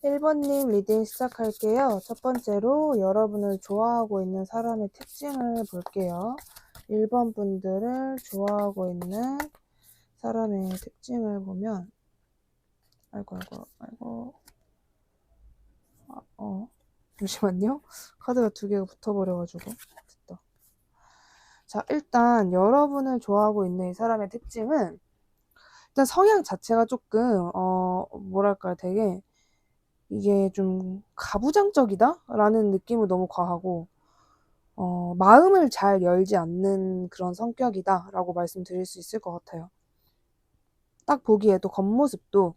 1번님 리딩 시작할게요. 첫 번째로 여러분을 좋아하고 있는 사람의 특징을 볼게요. 1번 분들을 좋아하고 있는 사람의 특징을 보면 아이고 잠시만요. 카드가 두 개가 붙어버려가지고 됐다. 자, 일단 여러분을 좋아하고 있는 이 사람의 특징은 일단 성향 자체가 조금 뭐랄까요, 되게 이게 좀 가부장적이다? 라는 느낌은 너무 과하고 마음을 잘 열지 않는 그런 성격이다 라고 말씀드릴 수 있을 것 같아요. 딱 보기에도 겉모습도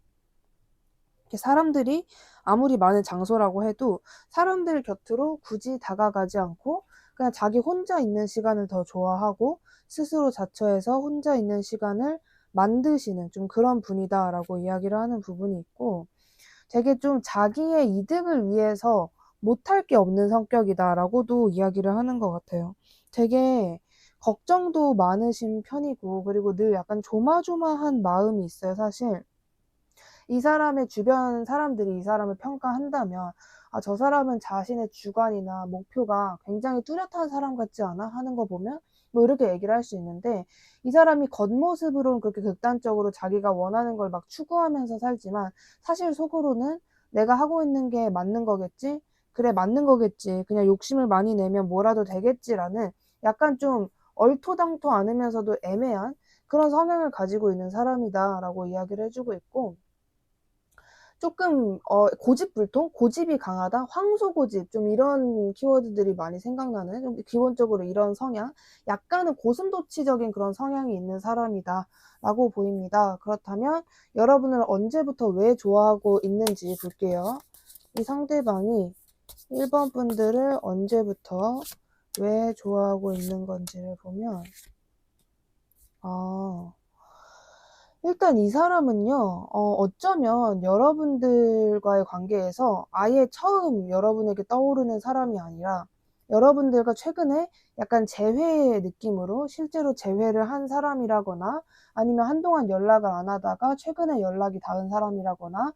사람들이 아무리 많은 장소라고 해도 사람들 곁으로 굳이 다가가지 않고 그냥 자기 혼자 있는 시간을 더 좋아하고 스스로 자처해서 혼자 있는 시간을 만드시는 좀 그런 분이다 라고 이야기를 하는 부분이 있고, 되게 좀 자기의 이득을 위해서 못할 게 없는 성격이다 라고도 이야기를 하는 것 같아요. 되게 걱정도 많으신 편이고, 그리고 늘 약간 조마조마한 마음이 있어요, 사실. 이 사람의 주변 사람들이 이 사람을 평가한다면, 아, 저 사람은 자신의 주관이나 목표가 굉장히 뚜렷한 사람 같지 않아? 하는 거 보면 뭐 이렇게 얘기를 할 수 있는데, 이 사람이 겉모습으로는 그렇게 극단적으로 자기가 원하는 걸 막 추구하면서 살지만 사실 속으로는 내가 하고 있는 게 맞는 거겠지? 그래, 맞는 거겠지. 그냥 욕심을 많이 내면 뭐라도 되겠지라는 약간 좀 얼토당토 않으면서도 애매한 그런 성향을 가지고 있는 사람이다라고 이야기를 해주고 있고, 조금 고집불통? 고집이 강하다? 황소고집? 좀 이런 키워드들이 많이 생각나는, 좀 기본적으로 이런 성향, 약간은 고슴도치적인 그런 성향이 있는 사람이다 라고 보입니다. 그렇다면 여러분을 언제부터 왜 좋아하고 있는지 볼게요. 이 상대방이 1번 분들을 언제부터 왜 좋아하고 있는 건지를 보면, 일단 이 사람은요, 어쩌면 여러분들과의 관계에서 아예 처음 여러분에게 떠오르는 사람이 아니라 여러분들과 최근에 약간 재회 느낌으로 실제로 재회를 한 사람이라거나, 아니면 한동안 연락을 안 하다가 최근에 연락이 닿은 사람이라거나,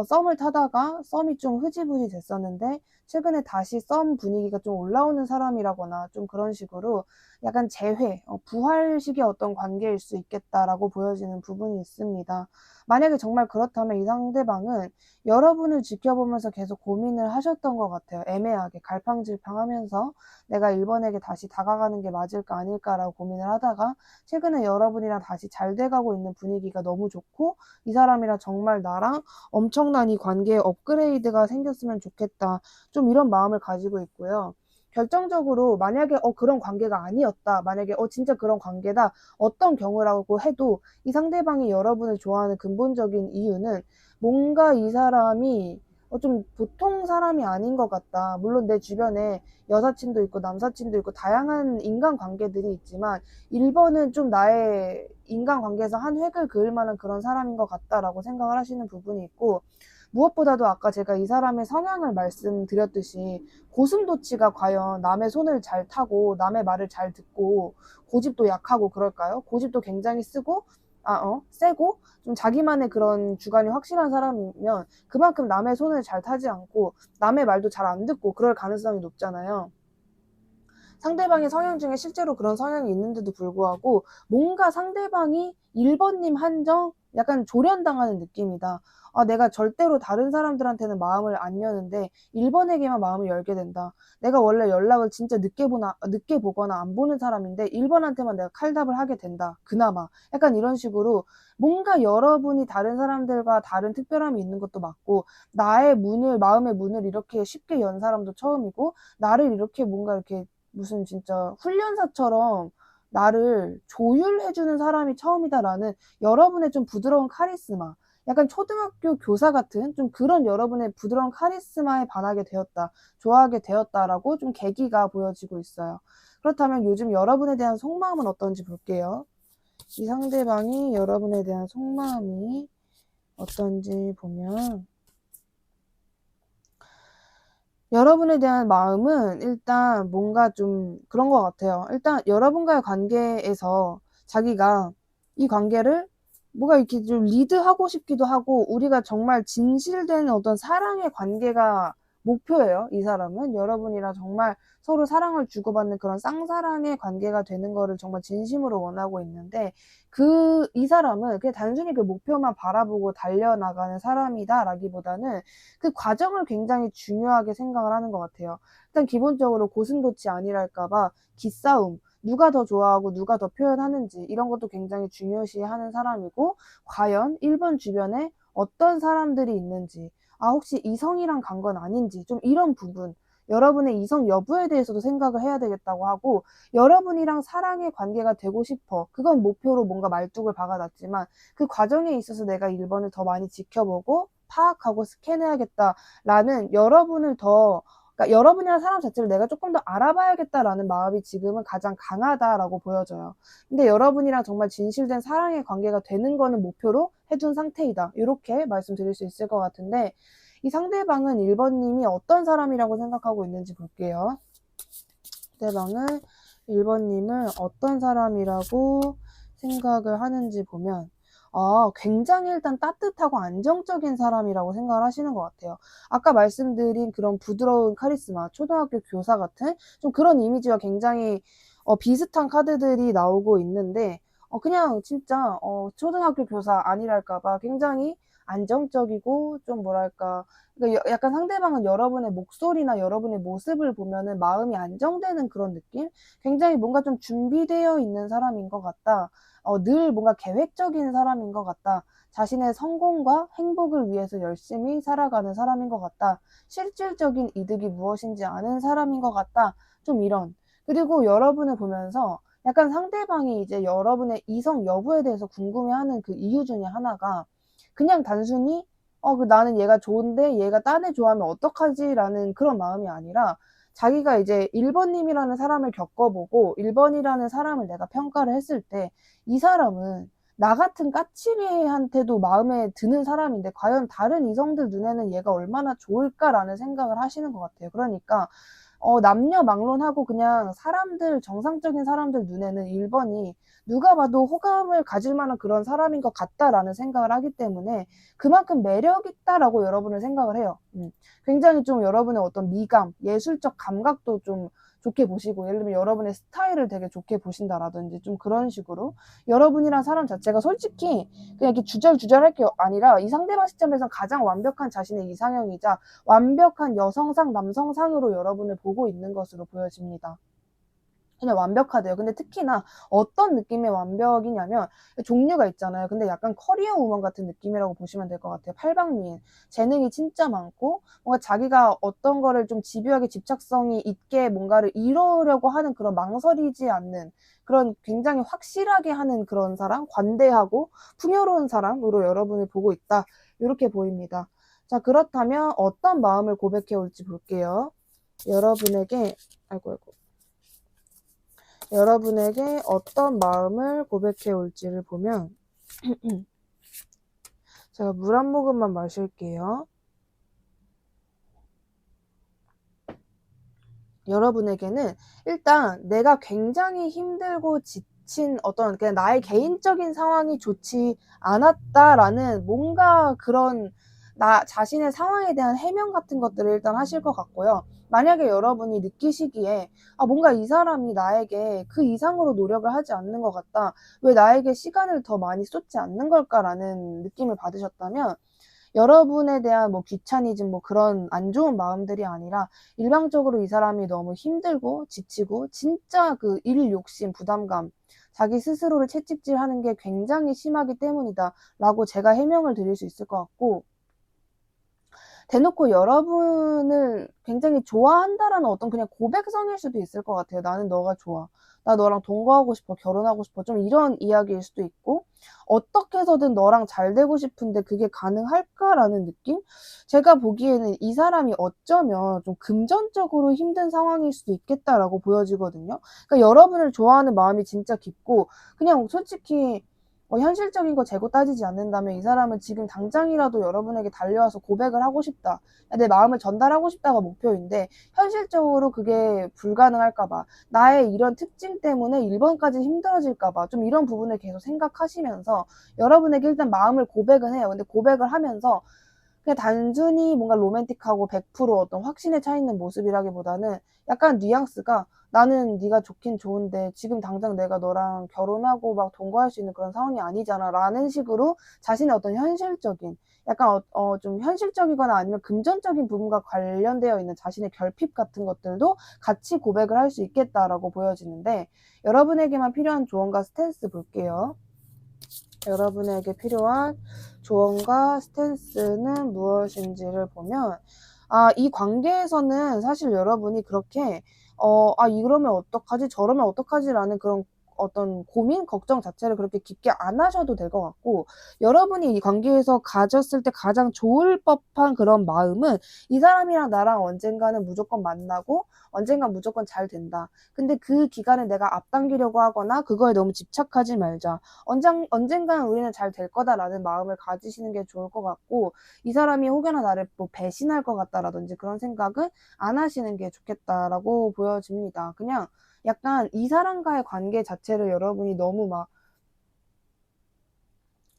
썸을 타다가 썸이 좀 흐지부지 됐었는데 최근에 다시 썸 분위기가 좀 올라오는 사람이라거나, 좀 그런 식으로 약간 재회, 부활식의 어떤 관계일 수 있겠다라고 보여지는 부분이 있습니다. 만약에 정말 그렇다면 이 상대방은 여러분을 지켜보면서 계속 고민을 하셨던 것 같아요. 애매하게 갈팡질팡하면서 내가 1번에게 다시 다가가는 게 맞을까 아닐까라고 고민을 하다가 최근에 여러분이랑 다시 잘 돼가고 있는 분위기가 너무 좋고, 이 사람이랑 정말 나랑 엄청난 이 관계에 업그레이드가 생겼으면 좋겠다, 좀 이런 마음을 가지고 있고요. 결정적으로 만약에 그런 관계가 아니었다, 만약에 진짜 그런 관계다, 어떤 경우라고 해도 이 상대방이 여러분을 좋아하는 근본적인 이유는 뭔가 이 사람이 좀 보통 사람이 아닌 것 같다. 물론 내 주변에 여사친도 있고 남사친도 있고 다양한 인간관계들이 있지만 1번은 좀 나의 인간관계에서 한 획을 그을 만한 그런 사람인 것 같다라고 생각을 하시는 부분이 있고, 무엇보다도 아까 제가 이 사람의 성향을 말씀드렸듯이 고슴도치가 과연 남의 손을 잘 타고 남의 말을 잘 듣고 고집도 약하고 그럴까요? 고집도 굉장히 세고 좀 자기만의 그런 주관이 확실한 사람이면 그만큼 남의 손을 잘 타지 않고 남의 말도 잘 안 듣고 그럴 가능성이 높잖아요. 상대방의 성향 중에 실제로 그런 성향이 있는데도 불구하고 뭔가 상대방이 1번님 한정 약간 조련당하는 느낌이다. 아, 내가 절대로 다른 사람들한테는 마음을 안 여는데 1번에게만 마음을 열게 된다. 내가 원래 연락을 진짜 늦게 보거나 안 보는 사람인데 1번한테만 내가 칼답을 하게 된다, 그나마. 약간 이런 식으로 뭔가 여러분이 다른 사람들과 다른 특별함이 있는 것도 맞고, 나의 문을, 마음의 문을 이렇게 쉽게 연 사람도 처음이고, 나를 이렇게 뭔가 이렇게 무슨 진짜 훈련사처럼 나를 조율해주는 사람이 처음이다라는 여러분의 좀 부드러운 카리스마, 약간 초등학교 교사 같은 좀 그런 여러분의 부드러운 카리스마에 반하게 되었다, 좋아하게 되었다라고 좀 계기가 보여지고 있어요. 그렇다면 요즘 여러분에 대한 속마음은 어떤지 볼게요. 이 상대방이 여러분에 대한 속마음이 어떤지 보면, 여러분에 대한 마음은 일단 뭔가 좀 그런 것 같아요. 일단 여러분과의 관계에서 자기가 이 관계를 뭐가 이렇게 좀 리드하고 싶기도 하고, 우리가 정말 진실된 어떤 사랑의 관계가 목표예요. 이 사람은 여러분이랑 정말 서로 사랑을 주고받는 그런 쌍사랑의 관계가 되는 거를 정말 진심으로 원하고 있는데, 이 사람은 그냥 단순히 그 목표만 바라보고 달려나가는 사람이다라기보다는 그 과정을 굉장히 중요하게 생각을 하는 것 같아요. 일단 기본적으로 고슴도치 아니랄까봐 기싸움, 누가 더 좋아하고 누가 더 표현하는지 이런 것도 굉장히 중요시하는 사람이고, 과연 1번 주변에 어떤 사람들이 있는지, 혹시 이성이랑 간 건 아닌지, 좀 이런 부분, 여러분의 이성 여부에 대해서도 생각을 해야 되겠다고 하고, 여러분이랑 사랑의 관계가 되고 싶어, 그건 목표로 뭔가 말뚝을 박아놨지만 그 과정에 있어서 내가 1번을 더 많이 지켜보고 파악하고 스캔해야겠다라는, 여러분을 더, 그러니까 여러분이라는 사람 자체를 내가 조금 더 알아봐야겠다라는 마음이 지금은 가장 강하다라고 보여져요. 근데 여러분이랑 정말 진실된 사랑의 관계가 되는 거는 목표로 해둔 상태이다, 이렇게 말씀드릴 수 있을 것 같은데, 이 상대방은 1번님이 어떤 사람이라고 생각하고 있는지 볼게요. 상대방은 1번님을 어떤 사람이라고 생각을 하는지 보면, 굉장히 일단 따뜻하고 안정적인 사람이라고 생각을 하시는 것 같아요. 아까 말씀드린 그런 부드러운 카리스마, 초등학교 교사 같은 좀 그런 이미지와 굉장히 비슷한 카드들이 나오고 있는데, 그냥 진짜 초등학교 교사 아니랄까봐 굉장히 안정적이고, 좀 뭐랄까, 그러니까 약간 상대방은 여러분의 목소리나 여러분의 모습을 보면은 마음이 안정되는 그런 느낌? 굉장히 뭔가 좀 준비되어 있는 사람인 것 같다. 늘 뭔가 계획적인 사람인 것 같다. 자신의 성공과 행복을 위해서 열심히 살아가는 사람인 것 같다. 실질적인 이득이 무엇인지 아는 사람인 것 같다. 좀 이런. 그리고 여러분을 보면서 약간 상대방이 이제 여러분의 이성 여부에 대해서 궁금해하는 그 이유 중에 하나가, 그냥 단순히 나는 얘가 좋은데 얘가 딴 애 좋아하면 어떡하지라는 그런 마음이 아니라, 자기가 이제 1번님이라는 사람을 겪어보고 1번이라는 사람을 내가 평가를 했을 때, 이 사람은 나 같은 까칠이한테도 마음에 드는 사람인데 과연 다른 이성들 눈에는 얘가 얼마나 좋을까라는 생각을 하시는 것 같아요. 그러니까 남녀 막론하고 그냥 사람들, 정상적인 사람들 눈에는 1번이 누가 봐도 호감을 가질 만한 그런 사람인 것 같다라는 생각을 하기 때문에 그만큼 매력 있다라고 여러분을 생각을 해요. 굉장히 좀 여러분의 어떤 미감, 예술적 감각도 좀 좋게 보시고, 예를 들면 여러분의 스타일을 되게 좋게 보신다라든지, 좀 그런 식으로 여러분이란 사람 자체가 솔직히 그냥 이렇게 주절주절할 게 아니라 이 상대방 시점에서 가장 완벽한 자신의 이상형이자 완벽한 여성상, 남성상으로 여러분을 보고 있는 것으로 보여집니다. 그냥 완벽하대요. 근데 특히나 어떤 느낌의 완벽이냐면, 종류가 있잖아요. 근데 약간 커리어 우먼 같은 느낌이라고 보시면 될 것 같아요. 팔방미인. 재능이 진짜 많고, 뭔가 자기가 어떤 거를 좀 집요하게 집착성이 있게 뭔가를 이루려고 하는 그런 망설이지 않는, 그런 굉장히 확실하게 하는 그런 사람, 관대하고 풍요로운 사람으로 여러분을 보고 있다, 이렇게 보입니다. 자, 그렇다면 어떤 마음을 고백해 올지 볼게요. 여러분에게, 아이고, 여러분에게 어떤 마음을 고백해 올지를 보면, 제가 물 한 모금만 마실게요. 여러분에게는 일단 내가 굉장히 힘들고 지친 어떤 그냥 나의 개인적인 상황이 좋지 않았다라는 뭔가 그런 나 자신의 상황에 대한 해명 같은 것들을 일단 하실 것 같고요. 만약에 여러분이 느끼시기에 뭔가 이 사람이 나에게 그 이상으로 노력을 하지 않는 것 같다, 왜 나에게 시간을 더 많이 쏟지 않는 걸까라는 느낌을 받으셨다면, 여러분에 대한 뭐 귀차니즘, 뭐 그런 안 좋은 마음들이 아니라 일방적으로 이 사람이 너무 힘들고 지치고 진짜 그 일 욕심, 부담감, 자기 스스로를 채찍질하는 게 굉장히 심하기 때문이다 라고 제가 해명을 드릴 수 있을 것 같고, 대놓고 여러분을 굉장히 좋아한다라는 어떤 그냥 고백성일 수도 있을 것 같아요. 나는 너가 좋아, 나 너랑 동거하고 싶어, 결혼하고 싶어, 좀 이런 이야기일 수도 있고, 어떻게 해서든 너랑 잘 되고 싶은데 그게 가능할까라는 느낌? 제가 보기에는 이 사람이 어쩌면 좀 금전적으로 힘든 상황일 수도 있겠다라고 보여지거든요. 그러니까 여러분을 좋아하는 마음이 진짜 깊고, 그냥 솔직히 현실적인 거 재고 따지지 않는다면 이 사람은 지금 당장이라도 여러분에게 달려와서 고백을 하고 싶다. 내 마음을 전달하고 싶다가 목표인데 현실적으로 그게 불가능할까 봐. 나의 이런 특징 때문에 1번까지 힘들어질까 봐. 좀 이런 부분을 계속 생각하시면서 여러분에게 일단 마음을 고백은 해요. 근데 고백을 하면서 그냥 단순히 뭔가 로맨틱하고 100% 어떤 확신에 차 있는 모습이라기보다는 약간 뉘앙스가 나는 네가 좋긴 좋은데 지금 당장 내가 너랑 결혼하고 막 동거할 수 있는 그런 상황이 아니잖아 라는 식으로 자신의 어떤 현실적인 약간 좀 현실적이거나 아니면 금전적인 부분과 관련되어 있는 자신의 결핍 같은 것들도 같이 고백을 할 수 있겠다라고 보여지는데 여러분에게만 필요한 조언과 스탠스 볼게요. 여러분에게 필요한 조언과 스탠스는 무엇인지를 보면 이 관계에서는 사실 여러분이 그렇게 이러면 어떡하지 저러면 어떡하지라는 그런 어떤 고민, 걱정 자체를 그렇게 깊게 안 하셔도 될 것 같고 여러분이 이 관계에서 가졌을 때 가장 좋을 법한 그런 마음은 이 사람이랑 나랑 언젠가는 무조건 만나고 언젠가 무조건 잘 된다. 근데 그 기간을 내가 앞당기려고 하거나 그거에 너무 집착하지 말자. 언젠간 우리는 잘 될 거다라는 마음을 가지시는 게 좋을 것 같고 이 사람이 혹여나 나를 뭐 배신할 것 같다라든지 그런 생각은 안 하시는 게 좋겠다라고 보여집니다. 그냥 약간 이 사람과의 관계 자체를 여러분이 너무 막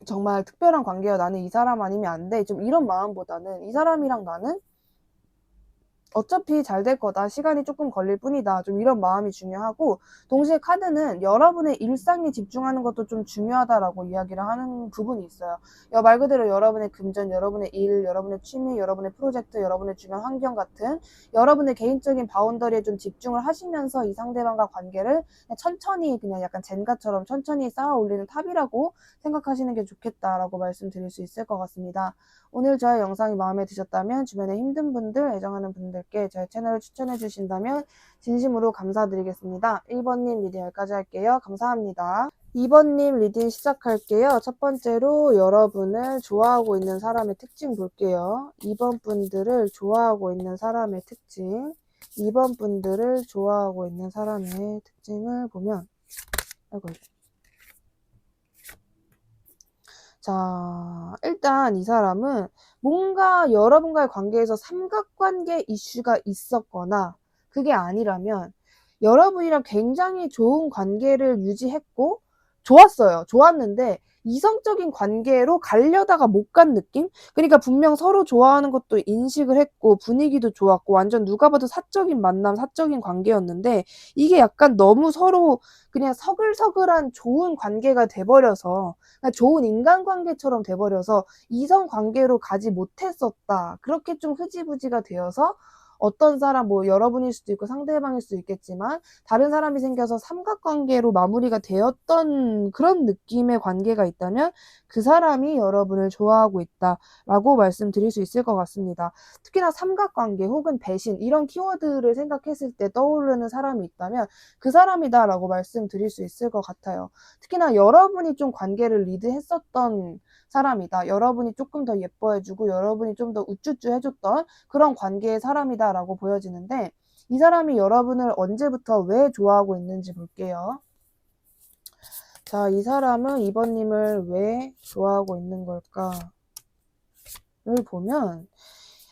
정말 특별한 관계야 나는 이 사람 아니면 안 돼. 좀 이런 마음보다는 이 사람이랑 나는 어차피 잘 될 거다. 시간이 조금 걸릴 뿐이다. 좀 이런 마음이 중요하고 동시에 카드는 여러분의 일상에 집중하는 것도 좀 중요하다라고 이야기를 하는 부분이 있어요. 말 그대로 여러분의 금전, 여러분의 일, 여러분의 취미, 여러분의 프로젝트, 여러분의 주변 환경 같은 여러분의 개인적인 바운더리에 좀 집중을 하시면서 이 상대방과 관계를 천천히 그냥 약간 젠가처럼 천천히 쌓아 올리는 탑이라고 생각하시는 게 좋겠다라고 말씀드릴 수 있을 것 같습니다. 오늘 저의 영상이 마음에 드셨다면 주변에 힘든 분들, 애정하는 분들께 저의 채널을 추천해 주신다면 진심으로 감사드리겠습니다. 1번님 리딩 여기까지 할게요. 감사합니다. 2번님 리딩 시작할게요. 첫 번째로 여러분을 좋아하고 있는 사람의 특징 볼게요. 2번 분들을 좋아하고 있는 사람의 특징 2번 분들을 좋아하고 있는 사람의 특징을 보면 아이고 자, 일단 이 사람은 뭔가 여러분과의 관계에서 삼각관계 이슈가 있었거나 그게 아니라면 여러분이랑 굉장히 좋은 관계를 유지했고 좋았어요. 좋았는데 이성적인 관계로 가려다가 못 간 느낌? 그러니까 분명 서로 좋아하는 것도 인식을 했고 분위기도 좋았고 완전 누가 봐도 사적인 만남, 사적인 관계였는데 이게 약간 너무 서로 그냥 서글서글한 좋은 관계가 돼버려서 좋은 인간관계처럼 돼버려서 이성관계로 가지 못했었다. 그렇게 좀 흐지부지가 되어서 어떤 사람 뭐 여러분일 수도 있고 상대방일 수도 있겠지만 다른 사람이 생겨서 삼각관계로 마무리가 되었던 그런 느낌의 관계가 있다면 그 사람이 여러분을 좋아하고 있다라고 말씀드릴 수 있을 것 같습니다. 특히나 삼각관계 혹은 배신 이런 키워드를 생각했을 때 떠오르는 사람이 있다면 그 사람이다라고 말씀드릴 수 있을 것 같아요. 특히나 여러분이 좀 관계를 리드했었던 사람이다. 여러분이 조금 더 예뻐해주고 여러분이 좀 더 우쭈쭈 해줬던 그런 관계의 사람이다라고 보여지는데 이 사람이 여러분을 언제부터 왜 좋아하고 있는지 볼게요. 자, 이 사람은 2번님을 왜 좋아하고 있는 걸까를 보면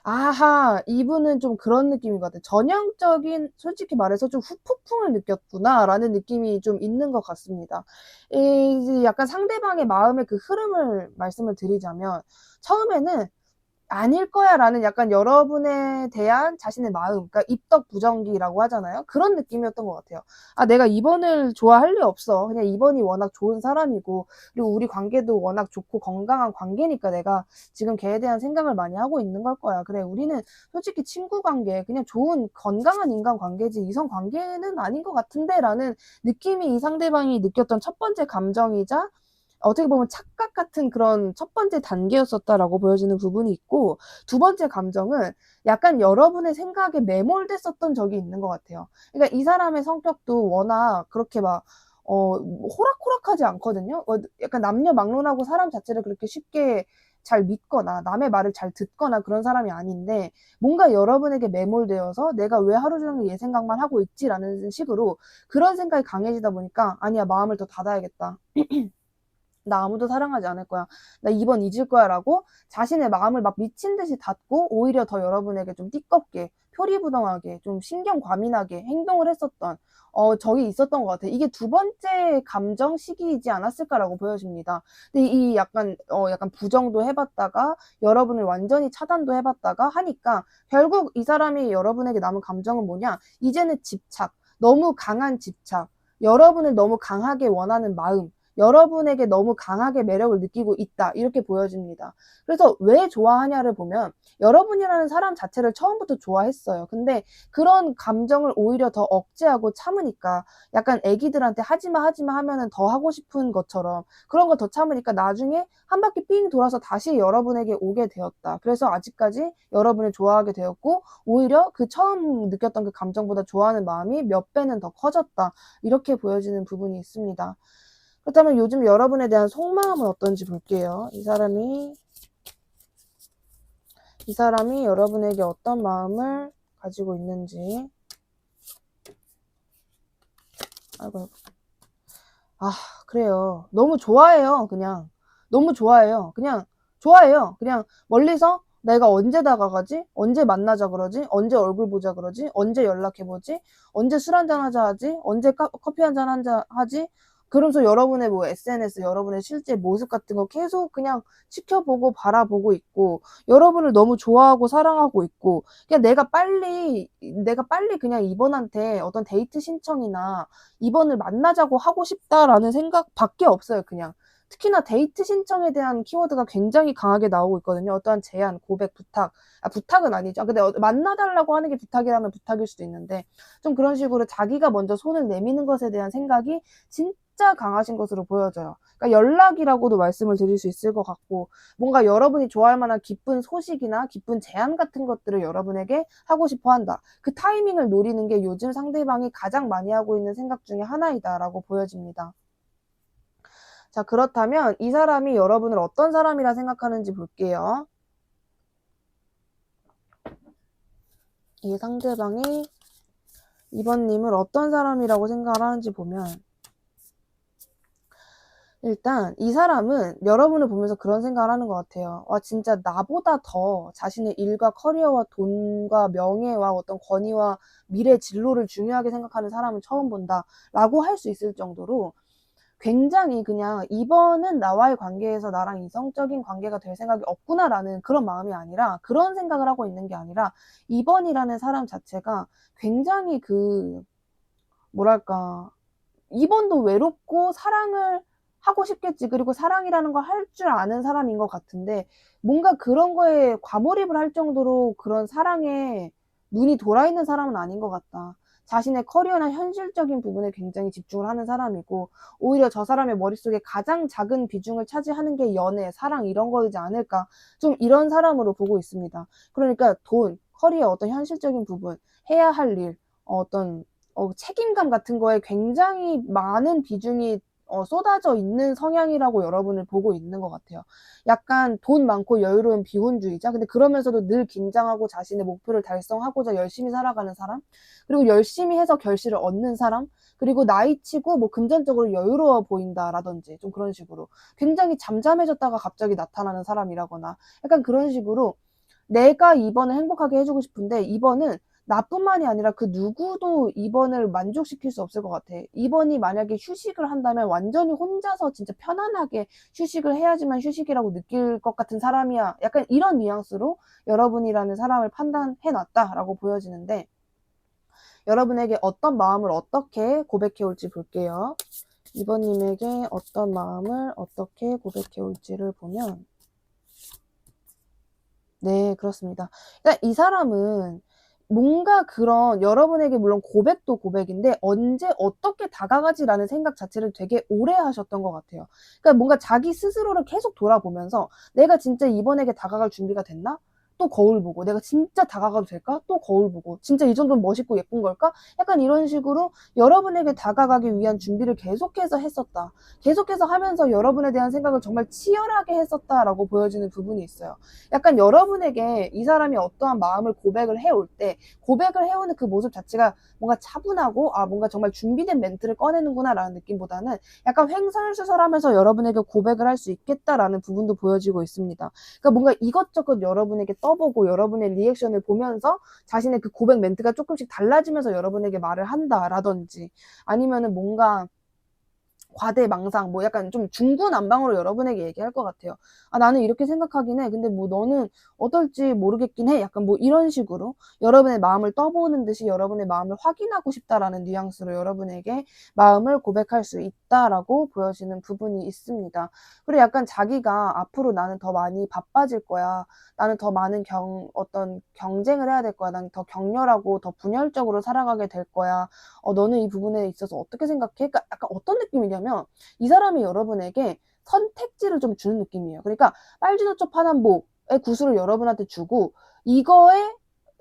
아하, 이분은 좀 그런 느낌인 것 같아요. 전형적인, 솔직히 말해서 좀 후폭풍을 느꼈구나, 라는 느낌이 좀 있는 것 같습니다. 약간 상대방의 마음의 그 흐름을 말씀을 드리자면, 처음에는 아닐 거야 라는 약간 여러분에 대한 자신의 마음, 그러니까 입덕 부정기라고 하잖아요. 그런 느낌이었던 것 같아요. 내가 2번을 좋아할 리 없어. 그냥 2번이 워낙 좋은 사람이고, 그리고 우리 관계도 워낙 좋고 건강한 관계니까 내가 지금 걔에 대한 생각을 많이 하고 있는 걸 거야. 그래, 우리는 솔직히 친구 관계, 그냥 좋은 건강한 인간 관계지 이성 관계는 아닌 것 같은데 라는 느낌이 이 상대방이 느꼈던 첫 번째 감정이자 어떻게 보면 착각 같은 그런 첫 번째 단계였었다라고 보여지는 부분이 있고 두 번째 감정은 약간 여러분의 생각에 매몰됐었던 적이 있는 것 같아요. 그러니까 이 사람의 성격도 워낙 그렇게 막 호락호락하지 않거든요. 약간 남녀 막론하고 사람 자체를 그렇게 쉽게 잘 믿거나 남의 말을 잘 듣거나 그런 사람이 아닌데 뭔가 여러분에게 매몰되어서 내가 왜 하루 종일 얘 생각만 하고 있지라는 식으로 그런 생각이 강해지다 보니까 아니야 마음을 더 닫아야겠다. 나 아무도 사랑하지 않을 거야. 나 이번 잊을 거야. 라고 자신의 마음을 막 미친 듯이 닫고 오히려 더 여러분에게 좀 띠껍게, 표리부동하게, 좀 신경과민하게 행동을 했었던, 적이 있었던 것 같아요. 이게 두 번째 감정 시기이지 않았을까라고 보여집니다. 근데 이 약간 부정도 해봤다가 여러분을 완전히 차단도 해봤다가 하니까 결국 이 사람이 여러분에게 남은 감정은 뭐냐? 이제는 집착, 너무 강한 집착, 여러분을 너무 강하게 원하는 마음, 여러분에게 너무 강하게 매력을 느끼고 있다. 이렇게 보여집니다. 그래서 왜 좋아하냐를 보면 여러분이라는 사람 자체를 처음부터 좋아했어요. 근데 그런 감정을 오히려 더 억제하고 참으니까 약간 애기들한테 하지마 하지마 하면은 더 하고 싶은 것처럼 그런 걸 더 참으니까 나중에 한 바퀴 삥 돌아서 다시 여러분에게 오게 되었다. 그래서 아직까지 여러분을 좋아하게 되었고 오히려 그 처음 느꼈던 그 감정보다 좋아하는 마음이 몇 배는 더 커졌다. 이렇게 보여지는 부분이 있습니다. 그렇다면 요즘 여러분에 대한 속마음은 어떤지 볼게요. 이 사람이 여러분에게 어떤 마음을 가지고 있는지. 아이고. 그래요. 너무 좋아해요, 그냥. 너무 좋아해요. 그냥 좋아해요. 그냥 멀리서 내가 언제 다가가지? 언제 만나자 그러지? 언제 얼굴 보자 그러지? 언제 연락해보지? 언제 술 한잔 하자 하지? 언제 커피 한잔 하지? 그러면서 여러분의 뭐 SNS, 여러분의 실제 모습 같은 거 계속 그냥 지켜보고 바라보고 있고, 여러분을 너무 좋아하고 사랑하고 있고, 그냥 내가 빨리 그냥 이번한테 어떤 데이트 신청이나 이번을 만나자고 하고 싶다라는 생각밖에 없어요, 그냥. 특히나 데이트 신청에 대한 키워드가 굉장히 강하게 나오고 있거든요. 어떠한 제안, 고백, 부탁. 부탁은 아니죠. 근데 만나달라고 하는 게 부탁이라면 부탁일 수도 있는데, 좀 그런 식으로 자기가 먼저 손을 내미는 것에 대한 생각이 진짜 강하신 것으로 보여져요. 그러니까 연락이라고도 말씀을 드릴 수 있을 것 같고, 뭔가 여러분이 좋아할 만한 기쁜 소식이나 기쁜 제안 같은 것들을 여러분에게 하고 싶어 한다. 그 타이밍을 노리는 게 요즘 상대방이 가장 많이 하고 있는 생각 중에 하나이다라고 보여집니다. 자, 그렇다면 이 사람이 여러분을 어떤 사람이라 생각하는지 볼게요. 이 상대방이 이번님을 어떤 사람이라고 생각을 하는지 보면, 일단 이 사람은 여러분을 보면서 그런 생각을 하는 것 같아요. 와, 진짜 나보다 더 자신의 일과 커리어와 돈과 명예와 어떤 권위와 미래 진로를 중요하게 생각하는 사람을 처음 본다 라고 할 수 있을 정도로 굉장히 그냥 이번은 나와의 관계에서 나랑 이성적인 관계가 될 생각이 없구나라는 그런 마음이 아니라, 그런 생각을 하고 있는 게 아니라 이번이라는 사람 자체가 굉장히 뭐랄까, 이번도 외롭고 사랑을 하고 싶겠지. 그리고 사랑이라는 걸 할 줄 아는 사람인 것 같은데 뭔가 그런 거에 과몰입을 할 정도로 그런 사랑에 눈이 돌아 있는 사람은 아닌 것 같다. 자신의 커리어나 현실적인 부분에 굉장히 집중을 하는 사람이고 오히려 저 사람의 머릿속에 가장 작은 비중을 차지하는 게 연애, 사랑 이런 거이지 않을까. 좀 이런 사람으로 보고 있습니다. 그러니까 돈, 커리어, 어떤 현실적인 부분, 해야 할 일, 어떤 책임감 같은 거에 굉장히 많은 비중이 쏟아져 있는 성향이라고 여러분을 보고 있는 것 같아요. 약간 돈 많고 여유로운 비혼주의자? 근데 그러면서도 늘 긴장하고 자신의 목표를 달성하고자 열심히 살아가는 사람? 그리고 열심히 해서 결실을 얻는 사람? 그리고 나이치고 뭐 금전적으로 여유로워 보인다라든지 좀 그런 식으로 굉장히 잠잠해졌다가 갑자기 나타나는 사람이라거나 약간 그런 식으로 내가 이번을 행복하게 해주고 싶은데 이번은 나뿐만이 아니라 그 누구도 이번을 만족시킬 수 없을 것 같아. 이번이 만약에 휴식을 한다면 완전히 혼자서 진짜 편안하게 휴식을 해야지만 휴식이라고 느낄 것 같은 사람이야. 약간 이런 뉘앙스로 여러분이라는 사람을 판단해놨다라고 보여지는데, 여러분에게 어떤 마음을 어떻게 고백해 올지 볼게요. 이번님에게 어떤 마음을 어떻게 고백해 올지를 보면, 네, 그렇습니다. 그러니까 이 사람은 뭔가 그런 여러분에게 물론 고백도 고백인데 언제 어떻게 다가가지라는 생각 자체를 되게 오래 하셨던 것 같아요. 그러니까 뭔가 자기 스스로를 계속 돌아보면서 내가 진짜 이번에게 다가갈 준비가 됐나? 또 거울 보고, 내가 진짜 다가가도 될까? 또 거울 보고, 진짜 이 정도면 멋있고 예쁜 걸까? 약간 이런 식으로 여러분에게 다가가기 위한 준비를 계속해서 했었다. 계속해서 하면서 여러분에 대한 생각을 정말 치열하게 했었다라고 보여지는 부분이 있어요. 약간 여러분에게 이 사람이 어떠한 마음을 고백을 해올 때, 고백을 해오는 그 모습 자체가 뭔가 차분하고, 아, 뭔가 정말 준비된 멘트를 꺼내는구나 라는 느낌보다는 약간 횡설수설하면서 여러분에게 고백을 할 수 있겠다라는 부분도 보여지고 있습니다. 그러니까 뭔가 이것저것 여러분에게 떠보고 여러분의 리액션을 보면서 자신의 그 고백 멘트가 조금씩 달라지면서 여러분에게 말을 한다라든지, 아니면은 뭔가 과대망상, 뭐 약간 좀 중구난방으로 여러분에게 얘기할 것 같아요. 아, 나는 이렇게 생각하긴 해. 근데 뭐 너는 어떨지 모르겠긴 해. 약간 뭐 이런 식으로 여러분의 마음을 떠보는 듯이 여러분의 마음을 확인하고 싶다라는 뉘앙스로 여러분에게 마음을 고백할 수 있다라고 보여지는 부분이 있습니다. 그리고 약간 자기가 앞으로 나는 더 많이 바빠질 거야. 나는 더 많은 어떤 경쟁을 해야 될 거야. 나는 더 격렬하고 더 분열적으로 살아가게 될 거야. 너는 이 부분에 있어서 어떻게 생각해? 그러니까 약간 어떤 느낌이냐면 이 사람이 여러분에게 선택지를 좀 주는 느낌이에요. 그러니까 빨주노초 파남보의 구슬을 여러분한테 주고, 이거에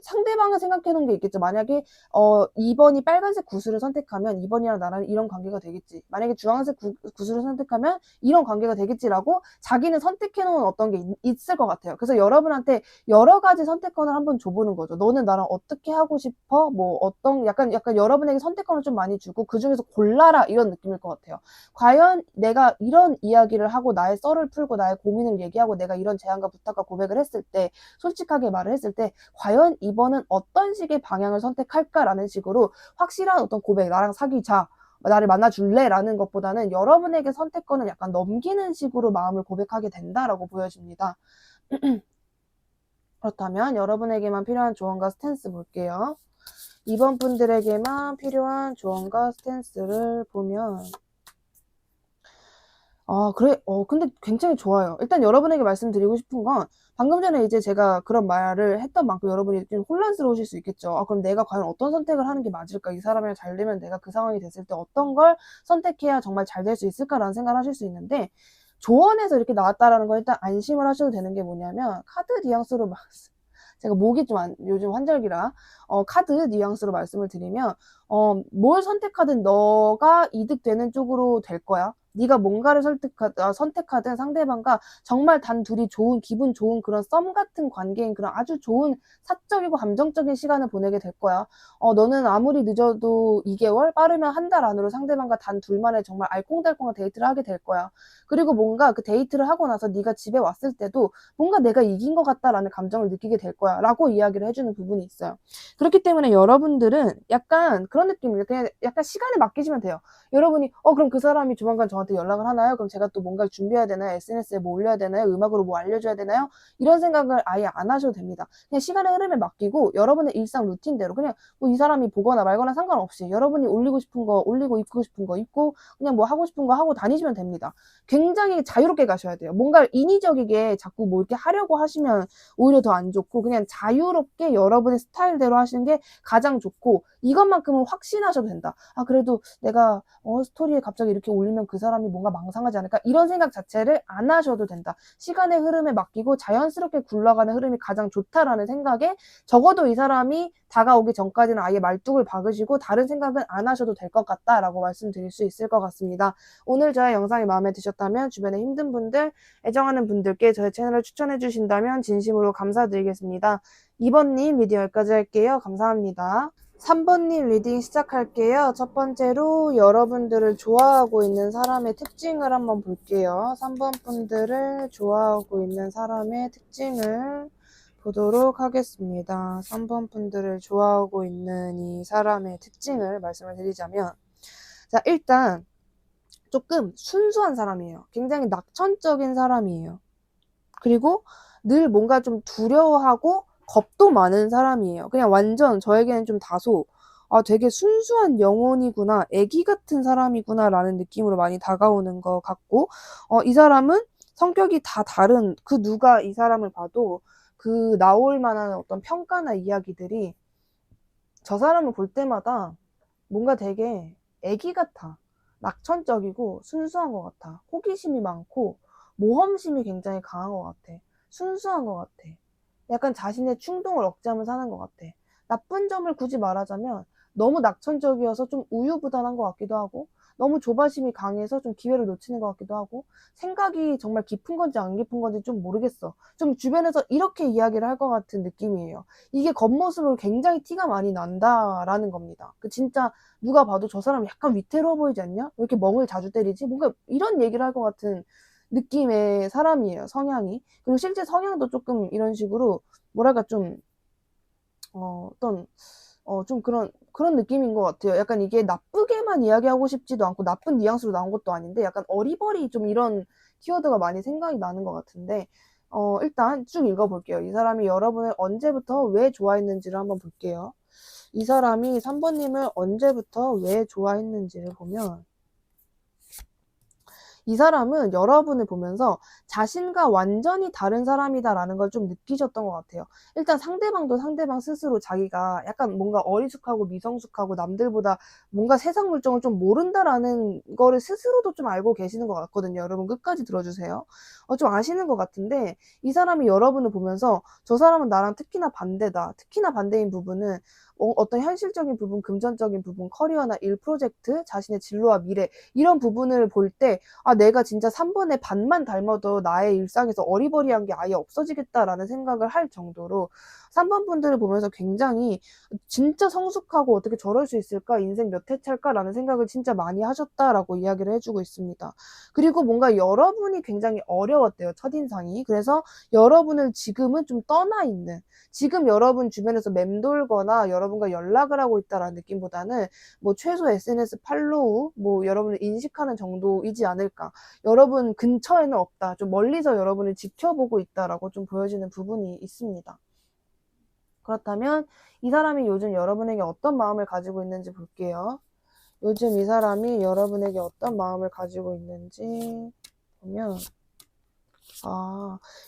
상대방을 생각해 놓은 게 있겠죠. 만약에 2번이 빨간색 구슬을 선택하면 2번이랑 나랑 이런 관계가 되겠지. 만약에 주황색 구슬을 선택하면 이런 관계가 되겠지라고 자기는 선택해 놓은 어떤 게 있을 것 같아요. 그래서 여러분한테 여러 가지 선택권을 한번 줘보는 거죠. 너는 나랑 어떻게 하고 싶어? 뭐 어떤 약간 여러분에게 선택권을 좀 많이 주고 그 중에서 골라라 이런 느낌일 것 같아요. 과연 내가 이런 이야기를 하고 나의 썰을 풀고 나의 고민을 얘기하고 내가 이런 제안과 부탁과 고백을 했을 때, 솔직하게 말을 했을 때 과연 이번은 어떤 식의 방향을 선택할까라는 식으로 확실한 어떤 고백, 나랑 사귀자, 나를 만나줄래? 라는 것보다는 여러분에게 선택권을 약간 넘기는 식으로 마음을 고백하게 된다라고 보여집니다. 그렇다면 여러분에게만 필요한 조언과 스탠스 볼게요. 2번 분들에게만 필요한 조언과 스탠스를 보면, 그래, 근데 굉장히 좋아요. 일단 여러분에게 말씀드리고 싶은 건, 방금 전에 이제 제가 그런 말을 했던 만큼 여러분이 좀 혼란스러우실 수 있겠죠. 그럼 내가 과연 어떤 선택을 하는 게 맞을까? 이 사람이랑 잘 되면 내가 그 상황이 됐을 때 어떤 걸 선택해야 정말 잘 될 수 있을까라는 생각을 하실 수 있는데, 조언에서 이렇게 나왔다라는 건 일단 안심을 하셔도 되는 게 뭐냐면, 카드 뉘앙스로 제가 목이 좀 요즘 환절기라, 카드 뉘앙스로 말씀을 드리면, 뭘 선택하든 너가 이득되는 쪽으로 될 거야. 네가 뭔가를 선택하든 상대방과 정말 단 둘이 좋은, 기분 좋은 그런 썸 같은 관계인 그런 아주 좋은 사적이고 감정적인 시간을 보내게 될 거야. 너는 아무리 늦어도 2개월, 빠르면 한 달 안으로 상대방과 단 둘만의 정말 알콩달콩한 데이트를 하게 될 거야. 그리고 뭔가 그 데이트를 하고 나서 네가 집에 왔을 때도 뭔가 내가 이긴 것 같다라는 감정을 느끼게 될 거야 라고 이야기를 해주는 부분이 있어요. 그렇기 때문에 여러분들은 약간 그런 느낌이에요. 그냥 약간 시간에 맡기시면 돼요. 여러분이 그럼 그 사람이 조만간 저한테 연락을 하나요? 그럼 제가 또 뭔가를 준비해야 되나요? SNS에 뭐 올려야 되나요? 음악으로 뭐 알려줘야 되나요? 이런 생각을 아예 안 하셔도 됩니다. 그냥 시간의 흐름에 맡기고 여러분의 일상 루틴대로 그냥 뭐 이 사람이 보거나 말거나 상관없이 여러분이 올리고 싶은 거 올리고 입고 싶은 거 입고 그냥 뭐 하고 싶은 거 하고 다니시면 됩니다. 굉장히 자유롭게 가셔야 돼요. 뭔가 인위적이게 자꾸 뭐 이렇게 하려고 하시면 오히려 더 안 좋고, 그냥 자유롭게 여러분의 스타일대로 하시는 게 가장 좋고, 이것만큼은 확신하셔도 된다. 아, 그래도 내가 스토리에 갑자기 이렇게 올리면 그 사람이 뭔가 망상하지 않을까? 이런 생각 자체를 안 하셔도 된다. 시간의 흐름에 맡기고 자연스럽게 굴러가는 흐름이 가장 좋다라는 생각에, 적어도 이 사람이 다가오기 전까지는 아예 말뚝을 박으시고 다른 생각은 안 하셔도 될 것 같다라고 말씀드릴 수 있을 것 같습니다. 오늘 저의 영상이 마음에 드셨다면 주변에 힘든 분들, 애정하는 분들께 저의 채널을 추천해 주신다면 진심으로 감사드리겠습니다. 2번님 리딩 여기까지 할게요. 감사합니다. 3번님 리딩 시작할게요. 첫 번째로 여러분들을 좋아하고 있는 사람의 특징을 한번 볼게요. 3번 분들을 좋아하고 있는 사람의 특징을 보도록 하겠습니다. 3번 분들을 좋아하고 있는 이 사람의 특징을 말씀을 드리자면, 자, 일단 조금 순수한 사람이에요. 굉장히 낙천적인 사람이에요. 그리고 늘 뭔가 좀 두려워하고 겁도 많은 사람이에요. 그냥 완전 저에게는 좀 다소 되게 순수한 영혼이구나, 애기 같은 사람이구나 라는 느낌으로 많이 다가오는 것 같고, 이 사람은 성격이 다 다른 그 누가 이 사람을 봐도 그 나올 만한 어떤 평가나 이야기들이 저 사람을 볼 때마다 뭔가 되게 애기 같아. 낙천적이고 순수한 것 같아. 호기심이 많고 모험심이 굉장히 강한 것 같아. 순수한 것 같아. 약간 자신의 충동을 억제하면서 사는 것 같아. 나쁜 점을 굳이 말하자면 너무 낙천적이어서 좀 우유부단한 것 같기도 하고, 너무 조바심이 강해서 좀 기회를 놓치는 것 같기도 하고, 생각이 정말 깊은 건지 안 깊은 건지 좀 모르겠어. 좀 주변에서 이렇게 이야기를 할 것 같은 느낌이에요. 이게 겉모습으로 굉장히 티가 많이 난다라는 겁니다. 그 진짜 누가 봐도 저 사람 약간 위태로워 보이지 않냐? 왜 이렇게 멍을 자주 때리지? 뭔가 이런 얘기를 할 것 같은 느낌의 사람이에요, 성향이. 그리고 실제 성향도 조금 이런 식으로 뭐랄까 좀 어떤 좀 그런 느낌인 것 같아요. 약간 이게 나쁘게만 이야기하고 싶지도 않고 나쁜 뉘앙스로 나온 것도 아닌데 약간 어리버리 좀 이런 키워드가 많이 생각이 나는 것 같은데 일단 쭉 읽어볼게요. 이 사람이 여러분을 언제부터 왜 좋아했는지를 한번 볼게요. 이 사람이 3번님을 언제부터 왜 좋아했는지를 보면 이 사람은 여러분을 보면서 자신과 완전히 다른 사람이다라는 걸 좀 느끼셨던 것 같아요. 일단 상대방도 상대방 스스로 자기가 약간 뭔가 어리숙하고 미성숙하고 남들보다 뭔가 세상 물정을 좀 모른다라는 거를 스스로도 좀 알고 계시는 것 같거든요. 여러분 끝까지 들어주세요. 좀 아시는 것 같은데 이 사람이 여러분을 보면서 저 사람은 나랑 특히나 반대다. 특히나 반대인 부분은 어떤 현실적인 부분, 금전적인 부분, 커리어나 일 프로젝트, 자신의 진로와 미래 이런 부분을 볼때 내가 진짜 3번의 반만 닮아도 나의 일상에서 어리버리한 게 아예 없어지겠다라는 생각을 할 정도로 3번 분들을 보면서 굉장히 진짜 성숙하고 어떻게 저럴 수 있을까? 인생 몇 회 차일까라는 생각을 진짜 많이 하셨다라고 이야기를 해주고 있습니다. 그리고 뭔가 여러분이 굉장히 어려웠대요, 첫인상이. 그래서 여러분을 지금은 좀 떠나 있는, 지금 여러분 주변에서 맴돌거나 여러분과 연락을 하고 있다라는 느낌보다는 뭐 최소 SNS 팔로우, 뭐 여러분을 인식하는 정도이지 않을까. 여러분 근처에는 없다. 좀 멀리서 여러분을 지켜보고 있다라고 좀 보여지는 부분이 있습니다. 그렇다면 이 사람이 요즘 여러분에게 어떤 마음을 가지고 있는지 볼게요. 요즘 이 사람이 여러분에게 어떤 마음을 가지고 있는지 보면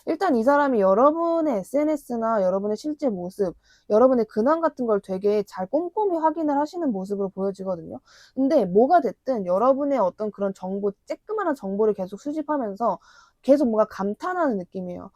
일단 이 사람이 여러분의 SNS나 여러분의 실제 모습, 여러분의 근황 같은 걸 되게 잘 꼼꼼히 확인을 하시는 모습으로 보여지거든요. 근데 뭐가 됐든 여러분의 어떤 그런 정보, 쬐끄만한 정보를 계속 수집하면서 계속 뭔가 감탄하는 느낌이에요.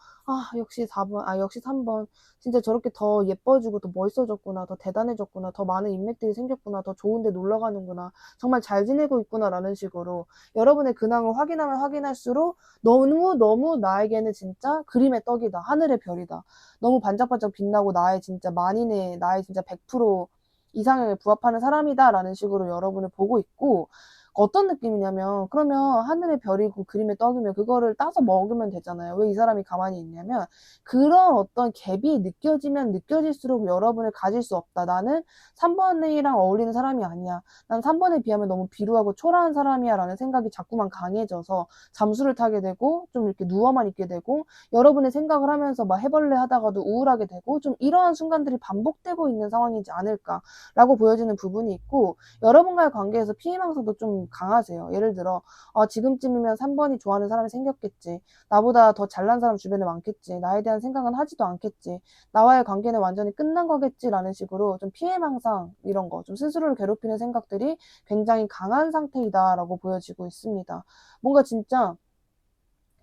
역시 4번, 역시 3번. 진짜 저렇게 더 예뻐지고 더 멋있어졌구나, 더 대단해졌구나, 더 많은 인맥들이 생겼구나, 더 좋은 데 놀러 가는구나, 정말 잘 지내고 있구나라는 식으로 여러분의 근황을 확인하면 확인할수록 너무 나에게는 진짜 그림의 떡이다. 하늘의 별이다. 너무 반짝반짝 빛나고 나의 진짜 만인의, 나의 진짜 100% 이상형에 부합하는 사람이다라는 식으로 여러분을 보고 있고, 어떤 느낌이냐면 그러면 하늘의 별이고 그림의 떡이면 그거를 따서 먹으면 되잖아요. 왜 이 사람이 가만히 있냐면 그런 어떤 갭이 느껴지면 느껴질수록 여러분을 가질 수 없다. 나는 3번이랑 어울리는 사람이 아니야. 난 3번에 비하면 너무 비루하고 초라한 사람이야 라는 생각이 자꾸만 강해져서 잠수를 타게 되고 좀 이렇게 누워만 있게 되고 여러분의 생각을 하면서 막 해벌레 하다가도 우울하게 되고 좀 이러한 순간들이 반복되고 있는 상황이지 않을까라고 보여지는 부분이 있고, 여러분과의 관계에서 피해망상도 좀 강하세요. 예를 들어 지금쯤이면 3번이 좋아하는 사람이 생겼겠지. 나보다 더 잘난 사람 주변에 많겠지. 나에 대한 생각은 하지도 않겠지. 나와의 관계는 완전히 끝난 거겠지라는 식으로 좀 피해망상 이런 거, 좀 스스로를 괴롭히는 생각들이 굉장히 강한 상태이다라고 보여지고 있습니다. 뭔가 진짜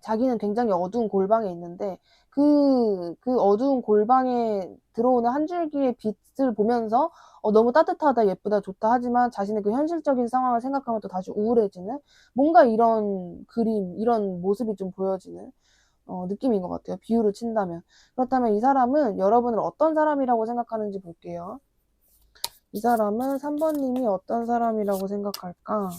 자기는 굉장히 어두운 골방에 있는데 그 어두운 골방에 들어오는 한 줄기의 빛을 보면서 너무 따뜻하다, 예쁘다, 좋다 하지만 자신의 그 현실적인 상황을 생각하면 또 다시 우울해지는 뭔가 이런 그림, 이런 모습이 좀 보여지는 느낌인 것 같아요. 비유를 친다면. 그렇다면 이 사람은 여러분을 어떤 사람이라고 생각하는지 볼게요. 이 사람은 3번님이 어떤 사람이라고 생각할까?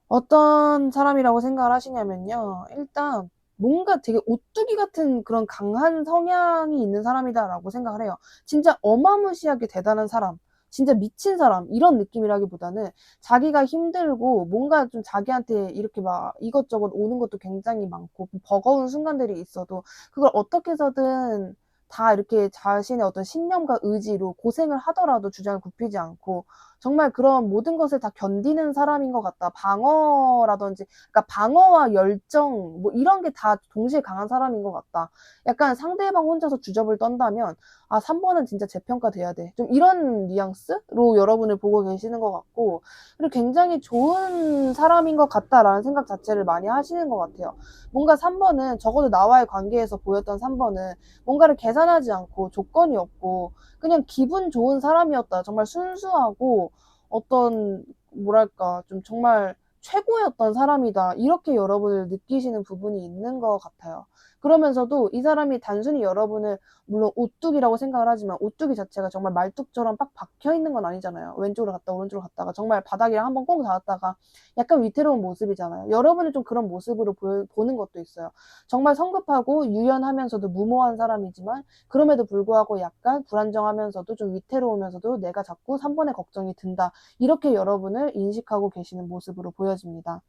어떤 사람이라고 생각을 하시냐면요. 일단 뭔가 되게 오뚜기 같은 그런 강한 성향이 있는 사람이다라고 생각을 해요. 진짜 어마무시하게 대단한 사람, 진짜 미친 사람 이런 느낌이라기보다는 자기가 힘들고 뭔가 좀 자기한테 이렇게 막 이것저것 오는 것도 굉장히 많고 버거운 순간들이 있어도 그걸 어떻게 해서든 다 이렇게 자신의 어떤 신념과 의지로 고생을 하더라도 주장을 굽히지 않고 정말 그런 모든 것을 다 견디는 사람인 것 같다. 방어라든지, 그러니까 방어와 열정, 뭐 이런 게 다 동시에 강한 사람인 것 같다. 약간 상대방 혼자서 주접을 떤다면, 아, 3번은 진짜 재평가돼야 돼. 좀 이런 뉘앙스로 여러분을 보고 계시는 것 같고, 그리고 굉장히 좋은 사람인 것 같다라는 생각 자체를 많이 하시는 것 같아요. 뭔가 3번은, 적어도 나와의 관계에서 보였던 3번은 뭔가를 계산하지 않고 조건이 없고 그냥 기분 좋은 사람이었다. 정말 순수하고 어떤 뭐랄까 좀 정말 최고였던 사람이다. 이렇게 여러분을 느끼시는 부분이 있는 것 같아요. 그러면서도 이 사람이 단순히 여러분을 물론 오뚜기라고 생각을 하지만 오뚜기 자체가 정말 말뚝처럼 빡 박혀 있는 건 아니잖아요. 왼쪽으로 갔다 오른쪽으로 갔다가 정말 바닥이랑 한번 꼭 닿았다가 약간 위태로운 모습이잖아요. 여러분은 좀 그런 모습으로 보는 것도 있어요. 정말 성급하고 유연하면서도 무모한 사람이지만 그럼에도 불구하고 약간 불안정하면서도 좀 위태로우면서도 내가 자꾸 3번의 걱정이 든다. 이렇게 여러분을 인식하고 계시는 모습으로 보여집니다.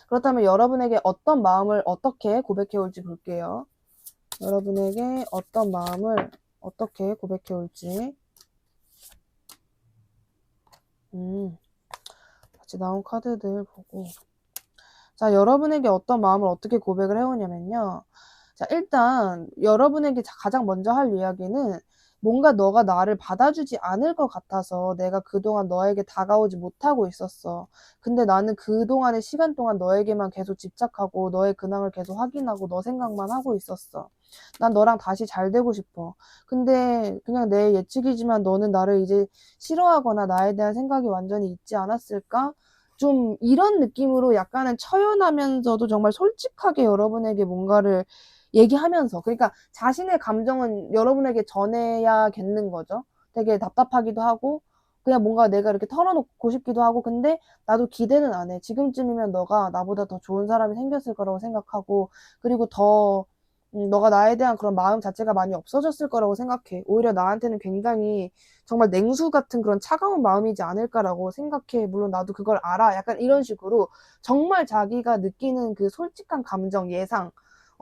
그렇다면 여러분에게 어떤 마음을 어떻게 고백해 올지 볼게요. 여러분에게 어떤 마음을 어떻게 고백해 올지. 같이 나온 카드들 보고. 자, 여러분에게 어떤 마음을 어떻게 고백을 해오냐면요. 자, 일단 여러분에게 가장 먼저 할 이야기는 뭔가 너가 나를 받아주지 않을 것 같아서 내가 그동안 너에게 다가오지 못하고 있었어. 근데 나는 그동안의 시간 동안 너에게만 계속 집착하고 너의 근황을 계속 확인하고 너 생각만 하고 있었어. 난 너랑 다시 잘 되고 싶어. 근데 그냥 내 예측이지만 너는 나를 이제 싫어하거나 나에 대한 생각이 완전히 있지 않았을까? 좀 이런 느낌으로 약간은 처연하면서도 정말 솔직하게 여러분에게 뭔가를 얘기하면서, 그러니까 자신의 감정은 여러분에게 전해야겠는 거죠. 되게 답답하기도 하고 그냥 뭔가 내가 이렇게 털어놓고 싶기도 하고, 근데 나도 기대는 안 해. 지금쯤이면 너가 나보다 더 좋은 사람이 생겼을 거라고 생각하고, 그리고 더 너가 나에 대한 그런 마음 자체가 많이 없어졌을 거라고 생각해. 오히려 나한테는 굉장히 정말 냉수 같은 그런 차가운 마음이지 않을까라고 생각해. 물론 나도 그걸 알아. 약간 이런 식으로 정말 자기가 느끼는 그 솔직한 감정, 예상,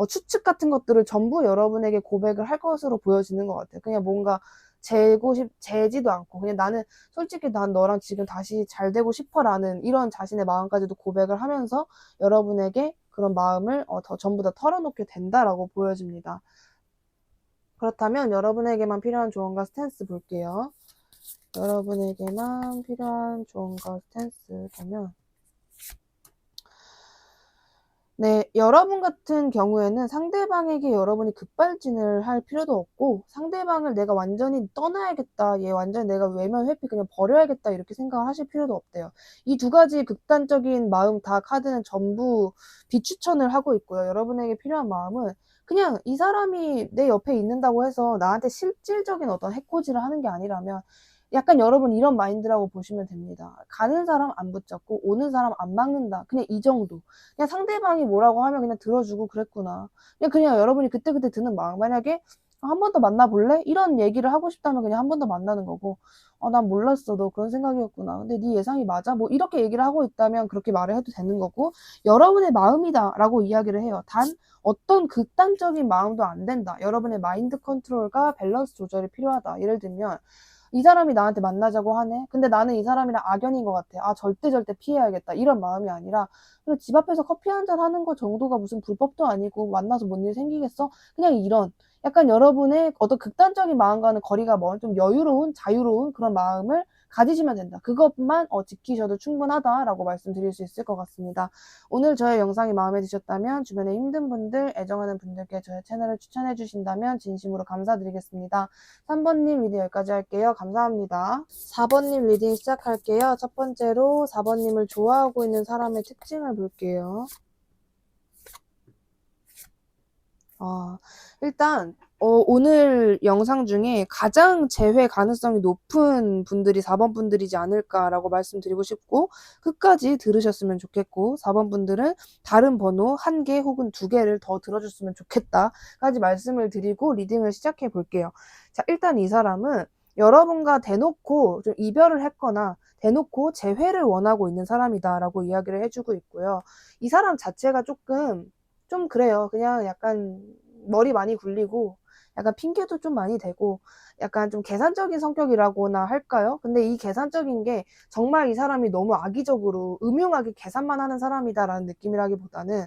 추측 같은 것들을 전부 여러분에게 고백을 할 것으로 보여지는 것 같아요. 그냥 뭔가 재지도 않고 그냥 나는 솔직히 난 너랑 지금 다시 잘 되고 싶어라는 이런 자신의 마음까지도 고백을 하면서 여러분에게 그런 마음을 전부 다 털어놓게 된다라고 보여집니다. 그렇다면 여러분에게만 필요한 조언과 스탠스 볼게요. 여러분에게만 필요한 조언과 스탠스 보면, 네, 여러분 같은 경우에는 상대방에게 여러분이 급발진을 할 필요도 없고, 상대방을 내가 완전히 떠나야겠다, 얘 완전히 내가 외면 회피 그냥 버려야겠다 이렇게 생각을 하실 필요도 없대요. 이 두 가지 극단적인 마음 다 카드는 전부 비추천을 하고 있고요. 여러분에게 필요한 마음은 그냥 이 사람이 내 옆에 있는다고 해서 나한테 실질적인 어떤 해코지를 하는 게 아니라면 약간 여러분 이런 마인드라고 보시면 됩니다. 가는 사람 안 붙잡고 오는 사람 안 막는다. 그냥 이 정도. 그냥 상대방이 뭐라고 하면 그냥 들어주고 그랬구나. 그냥 여러분이 그때그때 드는 마음. 만약에 한 번 더 만나볼래? 이런 얘기를 하고 싶다면 그냥 한 번 더 만나는 거고, 난 몰랐어. 너 그런 생각이었구나. 근데 네 예상이 맞아? 뭐 이렇게 얘기를 하고 있다면 그렇게 말을 해도 되는 거고, 여러분의 마음이다 라고 이야기를 해요. 단 어떤 극단적인 마음도 안 된다. 여러분의 마인드 컨트롤과 밸런스 조절이 필요하다. 예를 들면 이 사람이 나한테 만나자고 하네? 근데 나는 이 사람이랑 악연인 것 같아. 아, 절대 피해야겠다. 이런 마음이 아니라, 그리고 집 앞에서 커피 한잔 하는 거 정도가 무슨 불법도 아니고, 만나서 뭔 일 생기겠어? 그냥 이런. 약간 여러분의 어떤 극단적인 마음과는 거리가 먼, 좀 여유로운, 자유로운 그런 마음을 가지시면 된다. 그것만 지키셔도 충분하다라고 말씀드릴 수 있을 것 같습니다. 오늘 저의 영상이 마음에 드셨다면 주변에 힘든 분들, 애정하는 분들께 저의 채널을 추천해 주신다면 진심으로 감사드리겠습니다. 3번님 리딩 여기까지 할게요. 감사합니다. 4번님 리딩 시작할게요. 첫 번째로 4번님을 좋아하고 있는 사람의 특징을 볼게요. 일단 오늘 영상 중에 가장 재회 가능성이 높은 분들이 4번 분들이지 않을까라고 말씀드리고 싶고, 끝까지 들으셨으면 좋겠고, 4번 분들은 다른 번호 1개 혹은 2개를 더 들어줬으면 좋겠다까지 말씀을 드리고 리딩을 시작해 볼게요. 자, 일단 이 사람은 여러분과 대놓고 좀 이별을 했거나 대놓고 재회를 원하고 있는 사람이다라고 이야기를 해주고 있고요. 이 사람 자체가 조금 좀 그래요. 그냥 약간 머리 많이 굴리고 약간 핑계도 좀 많이 대고 약간 좀 계산적인 성격이라고나 할까요? 근데 이 계산적인 게 정말 이 사람이 너무 악의적으로 음흉하게 계산만 하는 사람이다라는 느낌이라기보다는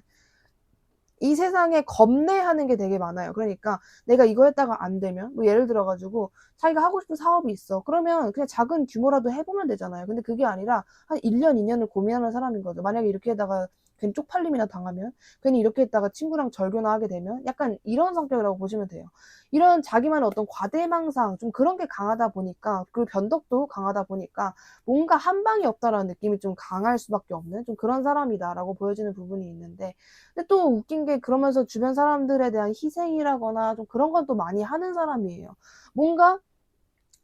이 세상에 겁내하는 게 되게 많아요. 그러니까 내가 이거 했다가 안 되면 뭐 예를 들어 가지고 자기가 하고 싶은 사업이 있어. 그러면 그냥 작은 규모라도 해보면 되잖아요. 근데 그게 아니라 한 1년, 2년을 고민하는 사람인 거죠. 만약에 이렇게 하다가 괜히 쪽팔림이나 당하면, 괜히 이렇게 했다가 친구랑 절교나 하게 되면 약간 이런 성격이라고 보시면 돼요. 이런 자기만의 어떤 과대망상 좀 그런 게 강하다 보니까, 그리고 변덕도 강하다 보니까 뭔가 한 방이 없다라는 느낌이 좀 강할 수밖에 없는 좀 그런 사람이다라고 보여지는 부분이 있는데, 근데 또 웃긴 게 그러면서 주변 사람들에 대한 희생이라거나 좀 그런 건 또 많이 하는 사람이에요. 뭔가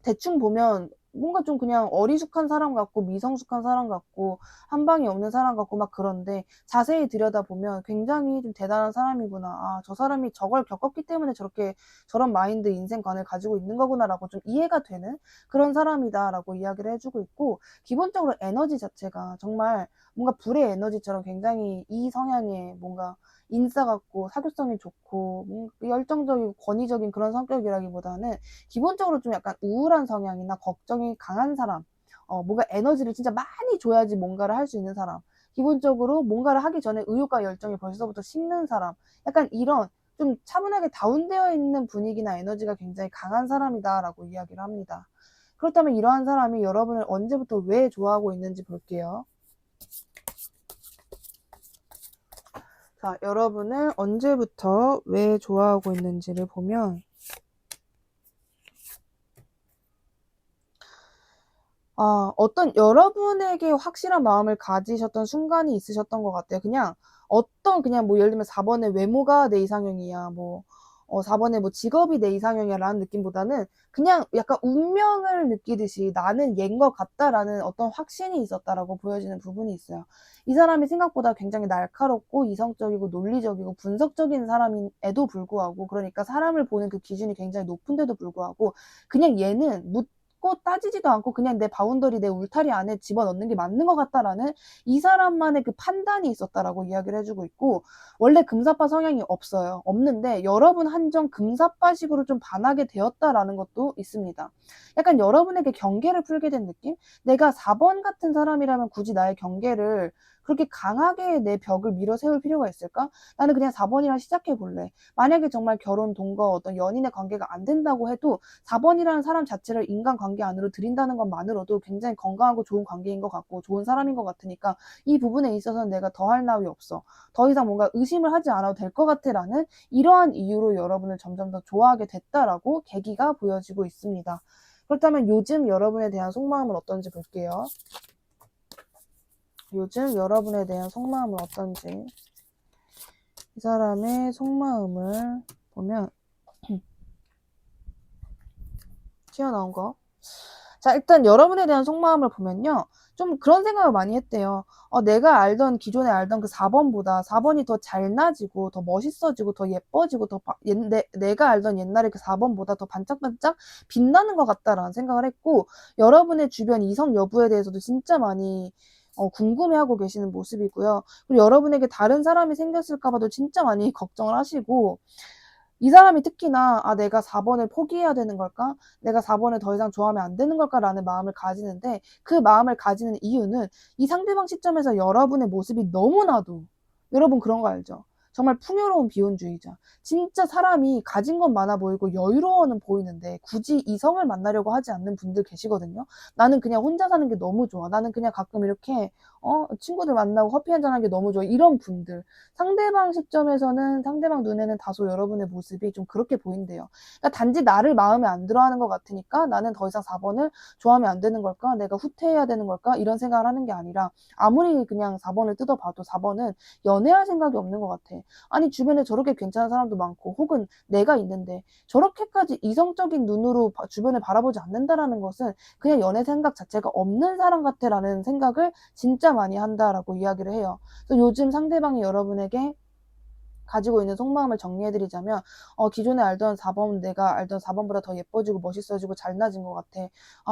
대충 보면 뭔가 좀 그냥 어리숙한 사람 같고 미성숙한 사람 같고 한 방이 없는 사람 같고 막 그런데 자세히 들여다보면 굉장히 좀 대단한 사람이구나. 아, 저 사람이 저걸 겪었기 때문에 저렇게 저런 마인드 인생관을 가지고 있는 거구나라고 좀 이해가 되는 그런 사람이다라고 이야기를 해주고 있고, 기본적으로 에너지 자체가 정말 뭔가 불의 에너지처럼 굉장히 이 성향의 뭔가 인싸 같고 사교성이 좋고 열정적이고 권위적인 그런 성격이라기보다는 기본적으로 좀 약간 우울한 성향이나 걱정이 강한 사람, 뭔가 에너지를 진짜 많이 줘야지 뭔가를 할 수 있는 사람, 기본적으로 뭔가를 하기 전에 의욕과 열정이 벌써부터 식는 사람, 약간 이런 좀 차분하게 다운되어 있는 분위기나 에너지가 굉장히 강한 사람이다라고 이야기를 합니다. 그렇다면 이러한 사람이 여러분을 언제부터 왜 좋아하고 있는지 볼게요. 자, 여러분을 언제부터 왜 좋아하고 있는지를 보면 어떤 여러분에게 확실한 마음을 가지셨던 순간이 있으셨던 것 같아요. 그냥 어떤 그냥 뭐 예를 들면 4번의 외모가 내 이상형이야, 뭐 4번의 뭐 직업이 내 이상형이야 라는 느낌보다는 그냥 약간 운명을 느끼듯이 나는 얘인 것 같다라는 어떤 확신이 있었다라고 보여지는 부분이 있어요. 이 사람이 생각보다 굉장히 날카롭고 이성적이고 논리적이고 분석적인 사람임에도 불구하고, 그러니까 사람을 보는 그 기준이 굉장히 높은데도 불구하고 그냥 얘는 묻고 따지지도 않고 그냥 내 바운더리, 내 울타리 안에 집어넣는 게 맞는 것 같다라는 이 사람만의 그 판단이 있었다라고 이야기를 해주고 있고, 원래 금사빠 성향이 없어요. 없는데 여러분 한정 금사빠식으로 좀 반하게 되었다라는 것도 있습니다. 약간 여러분에게 경계를 풀게 된 느낌? 내가 4번 같은 사람이라면 굳이 나의 경계를 그렇게 강하게 내 벽을 밀어 세울 필요가 있을까? 나는 그냥 4번이랑 시작해 볼래. 만약에 정말 결혼, 동거, 어떤 연인의 관계가 안 된다고 해도 4번이라는 사람 자체를 인간관계 안으로 들인다는 것만으로도 굉장히 건강하고 좋은 관계인 것 같고 좋은 사람인 것 같으니까 이 부분에 있어서는 내가 더할 나위 없어. 더 이상 뭔가 의심을 하지 않아도 될 것 같아라는 이러한 이유로 여러분을 점점 더 좋아하게 됐다라고 계기가 보여지고 있습니다. 그렇다면 요즘 여러분에 대한 속마음은 어떤지 볼게요. 요즘 여러분에 대한 속마음은 어떤지. 이 사람의 속마음을 보면 튀어나온 거. 자, 일단 여러분에 대한 속마음을 보면요. 좀 그런 생각을 많이 했대요. 내가 알던, 기존에 알던 그 4번보다 4번이 더 잘나지고, 더 멋있어지고, 더 예뻐지고, 내가 알던 옛날에 그 4번보다 더 반짝반짝 빛나는 것 같다라는 생각을 했고, 여러분의 주변 이성 여부에 대해서도 진짜 많이 궁금해하고 계시는 모습이고요. 그리고 여러분에게 다른 사람이 생겼을까봐도 진짜 많이 걱정을 하시고, 이 사람이 특히나 내가 4번을 포기해야 되는 걸까? 내가 4번을 더 이상 좋아하면 안 되는 걸까라는 마음을 가지는데, 그 마음을 가지는 이유는 이 상대방 시점에서 여러분의 모습이 너무나도, 여러분 그런 거 알죠? 정말 풍요로운 비혼주의자. 진짜 사람이 가진 건 많아 보이고 여유로워는 보이는데 굳이 이성을 만나려고 하지 않는 분들 계시거든요. 나는 그냥 혼자 사는 게 너무 좋아. 나는 그냥 가끔 이렇게 친구들 만나고 커피 한잔 하는 게 너무 좋아. 이런 분들. 상대방 시점에서는, 상대방 눈에는 다소 여러분의 모습이 좀 그렇게 보인대요. 그러니까 단지 나를 마음에 안 들어하는 것 같으니까 나는 더 이상 4번을 좋아하면 안 되는 걸까? 내가 후퇴해야 되는 걸까? 이런 생각을 하는 게 아니라, 아무리 그냥 4번을 뜯어봐도 4번은 연애할 생각이 없는 것 같아. 아니, 주변에 저렇게 괜찮은 사람도 많고, 혹은 내가 있는데 저렇게까지 이성적인 눈으로 주변을 바라보지 않는다라는 것은 그냥 연애 생각 자체가 없는 사람 같아라는 생각을 진짜 많이 한다라고 이야기를 해요. 그래서 요즘 상대방이 여러분에게 가지고 있는 속마음을 정리해드리자면, 기존에 알던 4번, 내가 알던 4번보다 더 예뻐지고 멋있어지고 잘나진 것 같아.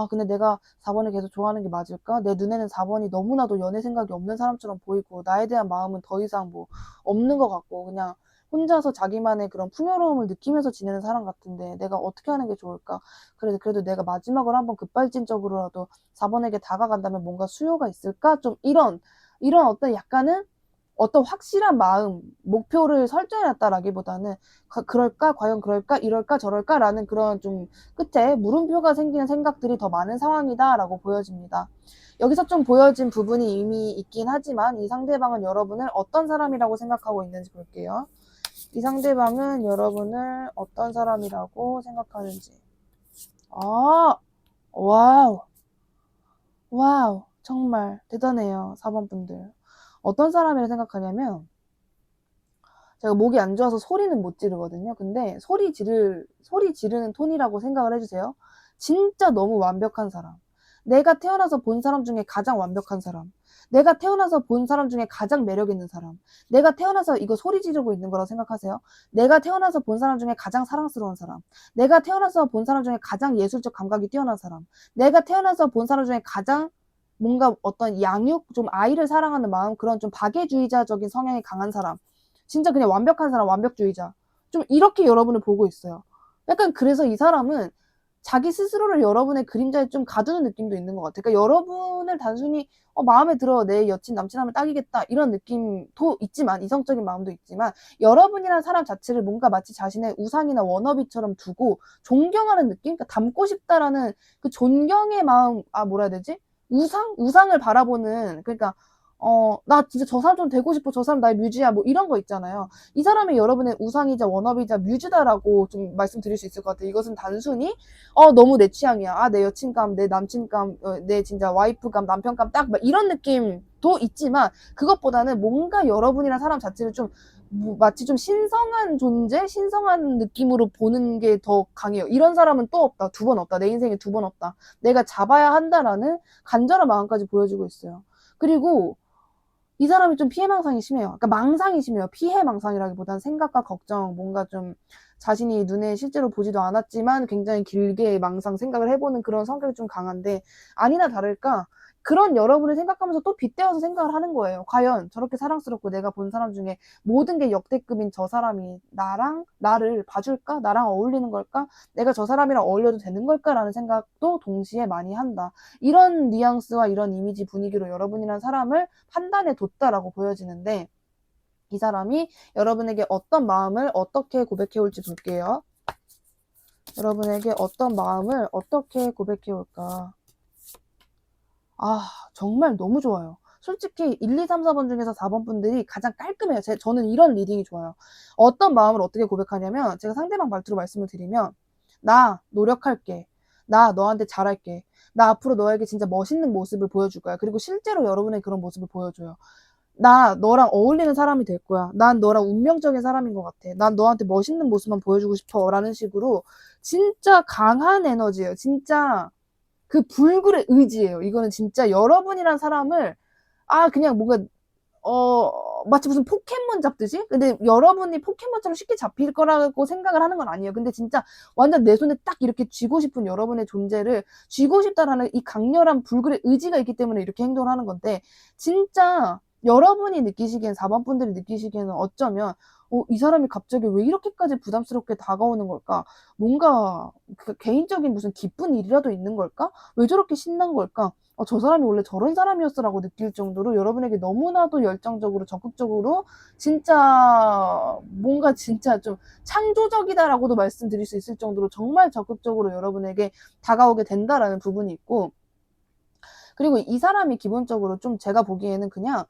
근데 내가 4번을 계속 좋아하는 게 맞을까? 내 눈에는 4번이 너무나도 연애 생각이 없는 사람처럼 보이고, 나에 대한 마음은 더 이상 뭐 없는 것 같고, 그냥 혼자서 자기만의 그런 풍요로움을 느끼면서 지내는 사람 같은데 내가 어떻게 하는 게 좋을까? 그래도 내가 마지막으로 한번 급발진적으로라도 4번에게 다가간다면 뭔가 수요가 있을까? 좀 이런 어떤 약간은 어떤 확실한 마음, 목표를 설정해놨다라기보다는 그럴까? 과연 그럴까? 이럴까? 저럴까? 라는 그런 좀 끝에 물음표가 생기는 생각들이 더 많은 상황이다라고 보여집니다. 여기서 좀 보여진 부분이 이미 있긴 하지만 이 상대방은 여러분을 어떤 사람이라고 생각하고 있는지 볼게요. 이 상대방은 여러분을 어떤 사람이라고 생각하는지. 아, 와우. 와우. 정말 대단해요. 4번 분들. 어떤 사람이라 생각하냐면 제가 목이 안 좋아서 소리는 못 지르거든요. 근데 소리 지르는 톤이라고 생각을 해주세요. 진짜 너무 완벽한 사람. 내가 태어나서 본 사람 중에 가장 완벽한 사람. 내가 태어나서 본 사람 중에 가장 매력 있는 사람. 내가 태어나서 이거 소리 지르고 있는 거라고 생각하세요. 내가 태어나서 본 사람 중에 가장 사랑스러운 사람. 내가 태어나서 본 사람 중에 가장 예술적 감각이 뛰어난 사람. 내가 태어나서 본 사람 중에 가장 뭔가 어떤 양육, 좀 아이를 사랑하는 마음, 그런 좀 박애주의자적인 성향이 강한 사람. 진짜 그냥 완벽한 사람, 완벽주의자. 좀 이렇게 여러분을 보고 있어요. 약간 그래서 이 사람은 자기 스스로를 여러분의 그림자에 좀 가두는 느낌도 있는 것 같아요. 그러니까 여러분을 단순히 마음에 들어, 내 여친, 남친 하면 딱이겠다 이런 느낌도 있지만, 이성적인 마음도 있지만, 여러분이란 사람 자체를 뭔가 마치 자신의 우상이나 워너비처럼 두고 존경하는 느낌? 그러니까 닮고 싶다라는 그 존경의 마음, 뭐라 해야 되지? 우상을 바라보는, 그러니까 나 진짜 저 사람 좀 되고 싶어. 저 사람 나의 뮤즈야. 뭐 이런 거 있잖아요. 이 사람이 여러분의 우상이자 워너비자 뮤즈다라고 좀 말씀드릴 수 있을 것 같아요. 이것은 단순히 너무 내 취향이야. 내 여친감, 내 남친감, 내 진짜 와이프감, 남편감 딱 이런 느낌도 있지만 그것보다는 뭔가 여러분이란 사람 자체를 좀 마치 좀 신성한 존재, 신성한 느낌으로 보는 게 더 강해요. 이런 사람은 또 없다. 두 번 없다. 내 인생에 두 번 없다. 내가 잡아야 한다라는 간절한 마음까지 보여주고 있어요. 그리고 이 사람이 좀 피해망상이 심해요. 그러니까 망상이 심해요. 피해망상이라기보다는 생각과 걱정, 뭔가 좀 자신이 눈에 실제로 보지도 않았지만 굉장히 길게 망상 생각을 해보는 그런 성격이 좀 강한데 아니나 다를까 그런 여러분을 생각하면서 또 빗대어서 생각을 하는 거예요. 과연 저렇게 사랑스럽고 내가 본 사람 중에 모든 게 역대급인 저 사람이 나를 봐줄까? 나랑 어울리는 걸까? 내가 저 사람이랑 어울려도 되는 걸까라는 생각도 동시에 많이 한다. 이런 뉘앙스와 이런 이미지 분위기로 여러분이란 사람을 판단해 뒀다라고 보여지는데 이 사람이 여러분에게 어떤 마음을 어떻게 고백해 올지 볼게요. 여러분에게 어떤 마음을 어떻게 고백해 올까? 정말 너무 좋아요. 솔직히 1, 2, 3, 4번 중에서 4번 분들이 가장 깔끔해요. 저는 이런 리딩이 좋아요. 어떤 마음을 어떻게 고백하냐면 제가 상대방 말투로 말씀을 드리면 나 노력할게. 나 너한테 잘할게. 나 앞으로 너에게 진짜 멋있는 모습을 보여줄 거야. 그리고 실제로 여러분의 그런 모습을 보여줘요. 나 너랑 어울리는 사람이 될 거야. 난 너랑 운명적인 사람인 것 같아. 난 너한테 멋있는 모습만 보여주고 싶어. 라는 식으로 진짜 강한 에너지예요. 진짜 그 불굴의 의지예요. 이거는 진짜 여러분이란 사람을 그냥 뭔가 마치 무슨 포켓몬 잡듯이? 근데 여러분이 포켓몬처럼 쉽게 잡힐 거라고 생각을 하는 건 아니에요. 근데 진짜 완전 내 손에 딱 이렇게 쥐고 싶은 여러분의 존재를 쥐고 싶다라는 이 강렬한 불굴의 의지가 있기 때문에 이렇게 행동을 하는 건데 진짜 여러분이 느끼시기엔 4번 분들이 느끼시기에는 어쩌면 이 사람이 갑자기 왜 이렇게까지 부담스럽게 다가오는 걸까? 뭔가 그 개인적인 무슨 기쁜 일이라도 있는 걸까? 왜 저렇게 신난 걸까? 저 사람이 원래 저런 사람이었어라고 느낄 정도로 여러분에게 너무나도 열정적으로 적극적으로 진짜 뭔가 진짜 좀 창조적이다라고도 말씀드릴 수 있을 정도로 정말 적극적으로 여러분에게 다가오게 된다라는 부분이 있고 그리고 이 사람이 기본적으로 좀 제가 보기에는 그냥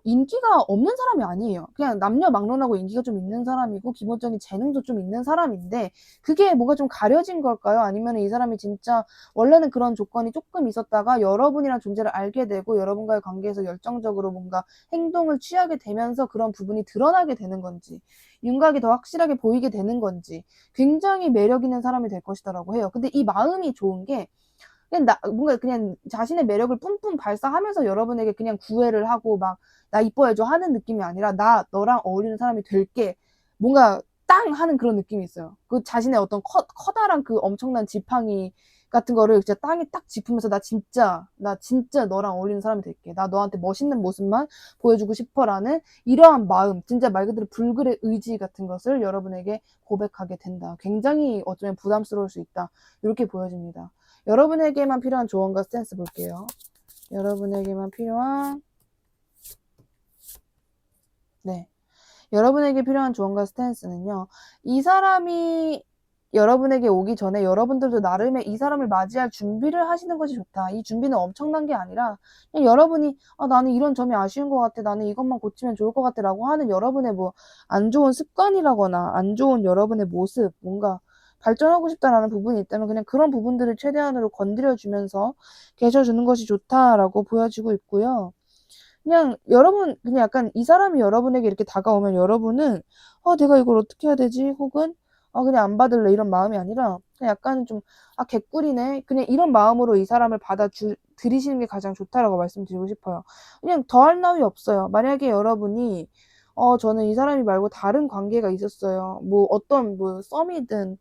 인기가 없는 사람이 아니에요. 그냥 남녀막론하고 인기가 좀 있는 사람이고 기본적인 재능도 좀 있는 사람인데 그게 뭐가 좀 가려진 걸까요? 아니면 이 사람이 진짜 원래는 그런 조건이 조금 있었다가 여러분이란 존재를 알게 되고 여러분과의 관계에서 열정적으로 뭔가 행동을 취하게 되면서 그런 부분이 드러나게 되는 건지 윤곽이 더 확실하게 보이게 되는 건지 굉장히 매력 있는 사람이 될 것이다라고 해요. 근데 이 마음이 좋은 게 뭔가 그냥 자신의 매력을 뿜뿜 발산하면서 여러분에게 그냥 구애를 하고 막 나 이뻐해줘 하는 느낌이 아니라 나 너랑 어울리는 사람이 될게 뭔가 땅 하는 그런 느낌이 있어요. 그 자신의 어떤 커다란 그 엄청난 지팡이 같은 거를 진짜 땅에 딱 짚으면서 나 진짜 너랑 어울리는 사람이 될게. 나 너한테 멋있는 모습만 보여주고 싶어라는 이러한 마음, 진짜 말 그대로 불굴의 의지 같은 것을 여러분에게 고백하게 된다. 굉장히 어쩌면 부담스러울 수 있다. 이렇게 보여집니다. 여러분에게만 필요한 조언과 스탠스 볼게요. 여러분에게만 필요한 네. 여러분에게 필요한 조언과 스탠스는요. 이 사람이 여러분에게 오기 전에 여러분들도 나름의 이 사람을 맞이할 준비를 하시는 것이 좋다. 이 준비는 엄청난 게 아니라 그냥 여러분이 나는 이런 점이 아쉬운 것 같아. 나는 이것만 고치면 좋을 것 같아. 라고 하는 여러분의 뭐 안 좋은 습관이라거나 안 좋은 여러분의 모습, 뭔가 발전하고 싶다라는 부분이 있다면 그냥 그런 부분들을 최대한으로 건드려주면서 계셔주는 것이 좋다라고 보여지고 있고요. 그냥 여러분 그냥 약간 이 사람이 여러분에게 이렇게 다가오면 여러분은 내가 이걸 어떻게 해야 되지? 혹은 그냥 안 받을래 이런 마음이 아니라 그냥 약간은 좀 개꿀이네. 그냥 이런 마음으로 이 사람을 들이시는 게 가장 좋다라고 말씀드리고 싶어요. 그냥 더할 나위 없어요. 만약에 여러분이 저는 이 사람이 말고 다른 관계가 있었어요. 뭐 어떤 뭐 썸이든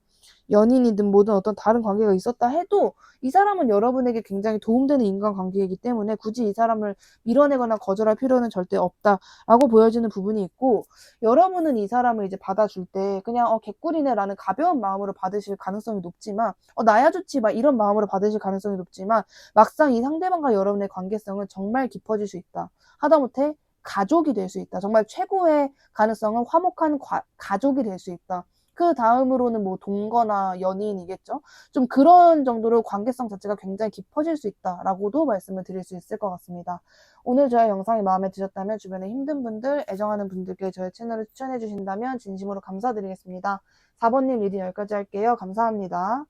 연인이든 뭐든 어떤 다른 관계가 있었다 해도 이 사람은 여러분에게 굉장히 도움되는 인간관계이기 때문에 굳이 이 사람을 밀어내거나 거절할 필요는 절대 없다라고 보여지는 부분이 있고, 여러분은 이 사람을 이제 받아줄 때 그냥 개꿀이네라는 가벼운 마음으로 받으실 가능성이 높지만 나야 좋지 막 이런 마음으로 받으실 가능성이 높지만 막상 이 상대방과 여러분의 관계성은 정말 깊어질 수 있다. 하다못해 가족이 될 수 있다. 정말 최고의 가능성은 화목한 가족이 될 수 있다. 그 다음으로는 뭐 동거나 연인이겠죠. 좀 그런 정도로 관계성 자체가 굉장히 깊어질 수 있다라고도 말씀을 드릴 수 있을 것 같습니다. 오늘 저의 영상이 마음에 드셨다면 주변에 힘든 분들, 애정하는 분들께 저의 채널을 추천해 주신다면 진심으로 감사드리겠습니다. 4번님 리딩 여기까지 할게요. 감사합니다.